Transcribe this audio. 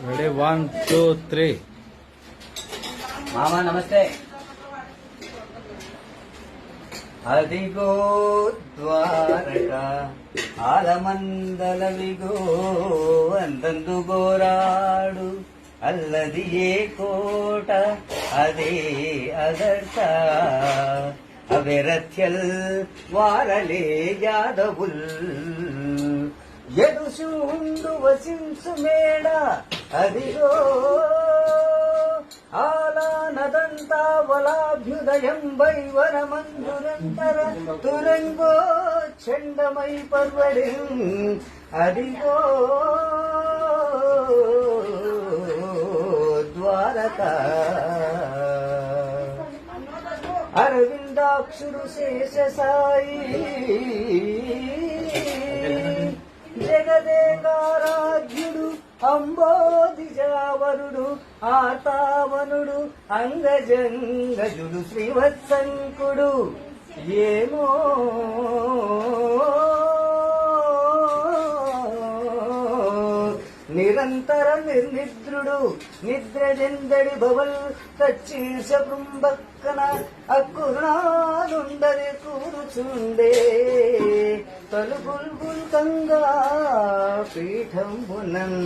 Ready 1 2 3 మామా నమస్తే. అదిగో ద్వారక ఆలమందలవిగో అంతందు గోరాడు అల్లది ఏ కోట అదే అదర్త అవిరథ్యల్ వారలే యాదవుల్ ఎదుశూండు వసింసు మేడ అదిగో ఆలానదంతావలాభ్యుదయం వైవరమందురంతర తురంగో చండమై పర్వడి అదిగో ద్వారక అరవిందాక్షుడు శేషసాయి జగదేకారాధ్యుడు అంబోధిజావరుడు ఆతావనుడు అంగజంగజుడు శ్రీవత్సంకుడు ఏమో నిరంతర నిర్నిద్రుడు నిద్రజెందడి భవల్ తచ్చీర్ష బృంబక్కన అక్కునాలుండది కూరుచుండే తలుపుల్ కంగా పీఠంబునన్